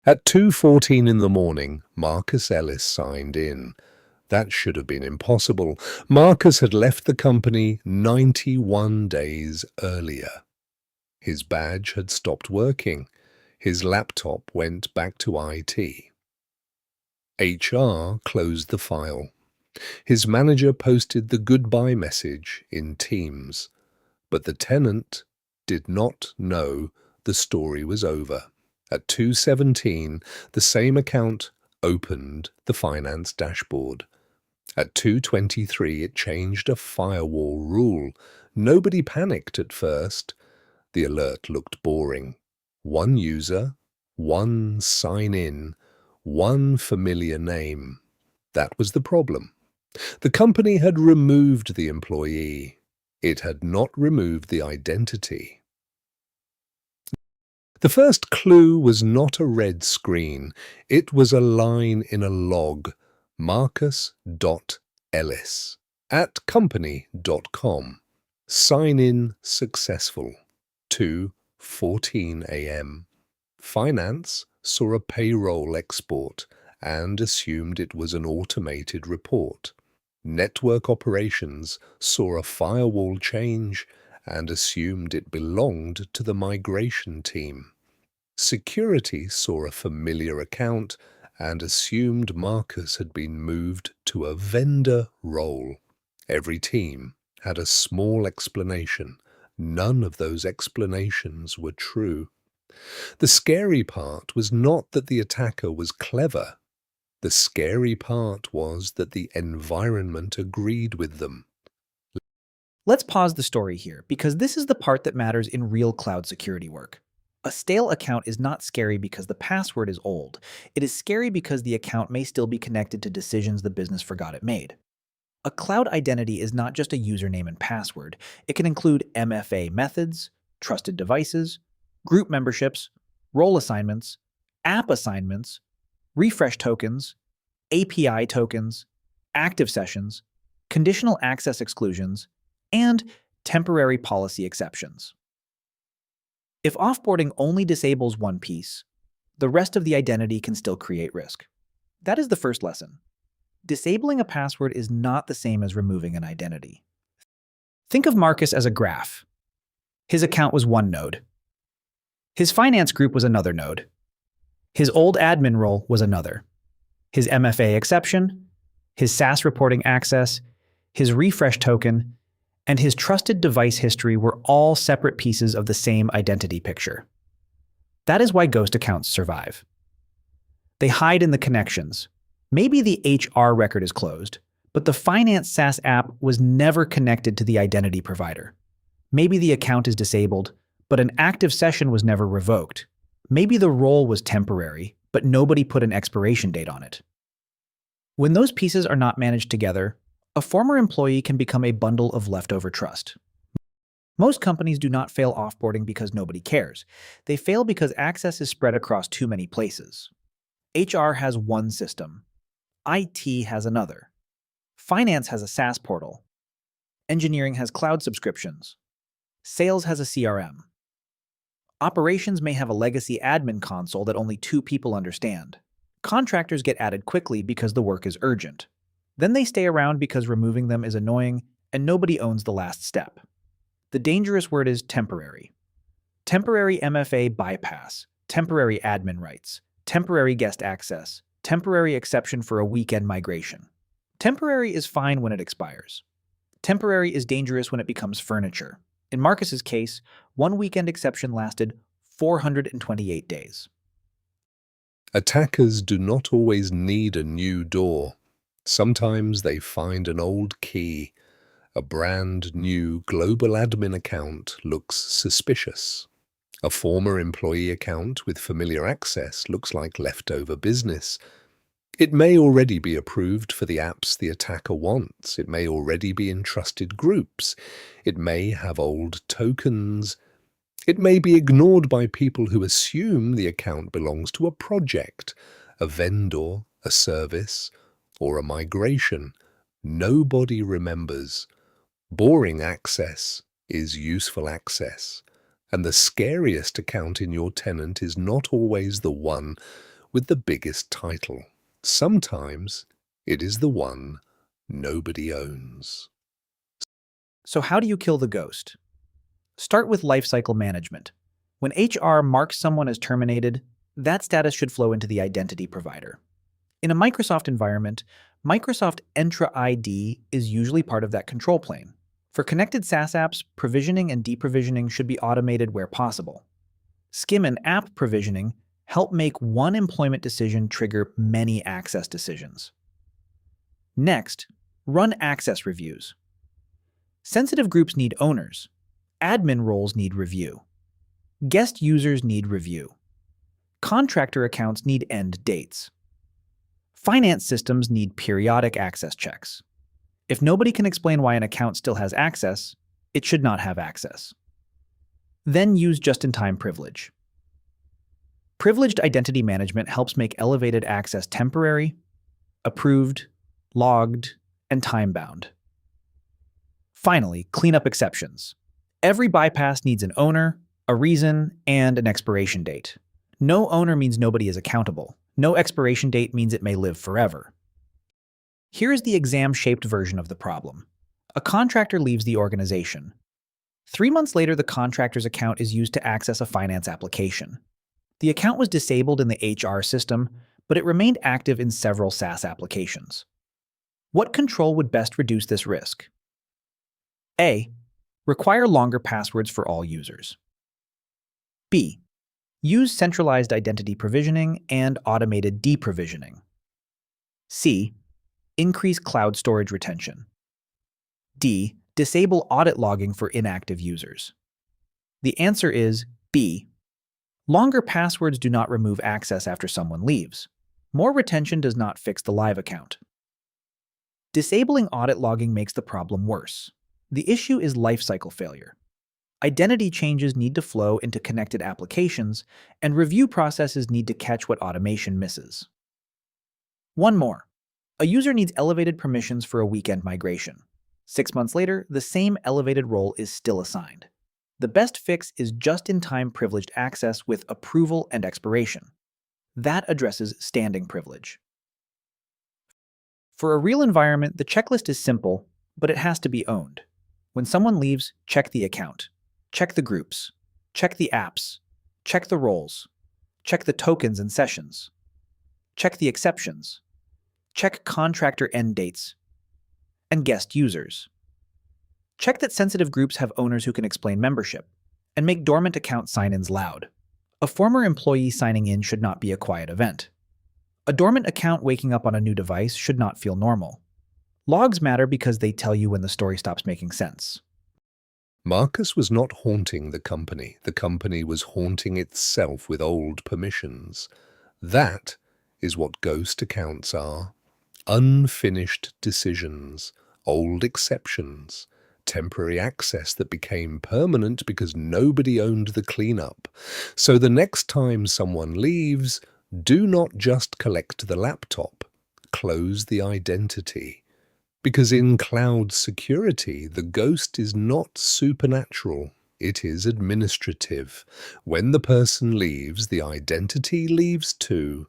At 2:14 in the morning, Marcus Ellis signed in. That should have been impossible. Marcus had left the company 91 days earlier. His badge had stopped working. His laptop went back to IT. HR closed the file. His manager posted the goodbye message in Teams, but the tenant did not know the story was over. At 2:17, the same account opened the finance dashboard. At 2:23, it changed a firewall rule. Nobody panicked at first. The alert looked boring. One user, one sign-in, one familiar name. That was the problem. The company had removed the employee. It had not removed the identity. The first clue was not a red screen. It was a line in a log. Marcus.Ellis at company.com. Sign in successful. 2:14 a.m. Finance saw a payroll export and assumed it was an automated report. Network operations saw a firewall change and assumed it belonged to the migration team. Security saw a familiar account and assumed Marcus had been moved to a vendor role. Every team had a small explanation. None of those explanations were true. The scary part was not that the attacker was clever. The scary part was that the environment agreed with them. Let's pause the story here, because this is the part that matters in real cloud security work. A stale account is not scary because the password is old. It is scary because the account may still be connected to decisions the business forgot it made. A cloud identity is not just a username and password. It can include MFA methods, trusted devices, group memberships, role assignments, app assignments, refresh tokens, API tokens, active sessions, conditional access exclusions, and temporary policy exceptions. If offboarding only disables one piece, the rest of the identity can still create risk. That is the first lesson. Disabling a password is not the same as removing an identity. Think of Marcus as a graph. His account was one node. His finance group was another node. His old admin role was another. His MFA exception, his SaaS reporting access, his refresh token, and his trusted device history were all separate pieces of the same identity picture. That is why ghost accounts survive. They hide in the connections. Maybe the HR record is closed, but the finance SaaS app was never connected to the identity provider. Maybe the account is disabled, but an active session was never revoked. Maybe the role was temporary, but nobody put an expiration date on it. When those pieces are not managed together, a former employee can become a bundle of leftover trust. Most companies do not fail offboarding because nobody cares. They fail because access is spread across too many places. HR has one system. IT has another. Finance has a SaaS portal. Engineering has cloud subscriptions. Sales has a CRM. Operations may have a legacy admin console that only 2 people understand. Contractors get added quickly because the work is urgent. Then they stay around because removing them is annoying and nobody owns the last step. The dangerous word is temporary. Temporary MFA bypass, temporary admin rights, temporary guest access, temporary exception for a weekend migration. Temporary is fine when it expires. Temporary is dangerous when it becomes furniture. In Marcus's case, one weekend exception lasted 428 days. Attackers do not always need a new door. Sometimes they find an old key. A brand new global admin account looks suspicious. A former employee account with familiar access looks like leftover business. It may already be approved for the apps the attacker wants. It may already be in trusted groups. It may have old tokens. It may be ignored by people who assume the account belongs to a project, a vendor, a service, or a migration. Nobody remembers. Boring access is useful access, and the scariest account in your tenant is not always the one with the biggest title. Sometimes it is the one nobody owns. So how do you kill the ghost? Start with lifecycle management. When HR marks someone as terminated, that status should flow into the identity provider. In a Microsoft environment, Microsoft Entra ID is usually part of that control plane. For connected SaaS apps, provisioning and deprovisioning should be automated where possible. SCIM and app provisioning help make one employment decision trigger many access decisions. Next, run access reviews. Sensitive groups need owners. Admin roles need review. Guest users need review. Contractor accounts need end dates. Finance systems need periodic access checks. If nobody can explain why an account still has access, it should not have access. Then use just-in-time privilege. Privileged identity management helps make elevated access temporary, approved, logged, and time-bound. Finally, clean up exceptions. Every bypass needs an owner, a reason, and an expiration date. No owner means nobody is accountable. No expiration date means it may live forever. Here is the exam-shaped version of the problem. A contractor leaves the organization. 3 months later, the contractor's account is used to access a finance application. The account was disabled in the HR system, but it remained active in several SaaS applications. What control would best reduce this risk? A. Require longer passwords for all users. B. Use centralized identity provisioning and automated deprovisioning. C. Increase cloud storage retention. D. Disable audit logging for inactive users. The answer is B. Longer passwords do not remove access after someone leaves. More retention does not fix the live account. Disabling audit logging makes the problem worse. The issue is lifecycle failure. Identity changes need to flow into connected applications, and review processes need to catch what automation misses. One more. A user needs elevated permissions for a weekend migration. 6 months later, the same elevated role is still assigned. The best fix is just-in-time privileged access with approval and expiration. That addresses standing privilege. For a real environment, the checklist is simple, but it has to be owned. When someone leaves, check the account. Check the groups. Check the apps. Check the roles. Check the tokens and sessions. Check the exceptions. Check contractor end dates. And guest users. Check that sensitive groups have owners who can explain membership. And make dormant account sign-ins loud. A former employee signing in should not be a quiet event. A dormant account waking up on a new device should not feel normal. Logs matter because they tell you when the story stops making sense. Marcus was not haunting the company was haunting itself with old permissions. That is what ghost accounts are. Unfinished decisions, old exceptions, temporary access that became permanent because nobody owned the cleanup. So the next time someone leaves, do not just collect the laptop, close the identity. Because in cloud security, the ghost is not supernatural, it is administrative. When the person leaves, the identity leaves too.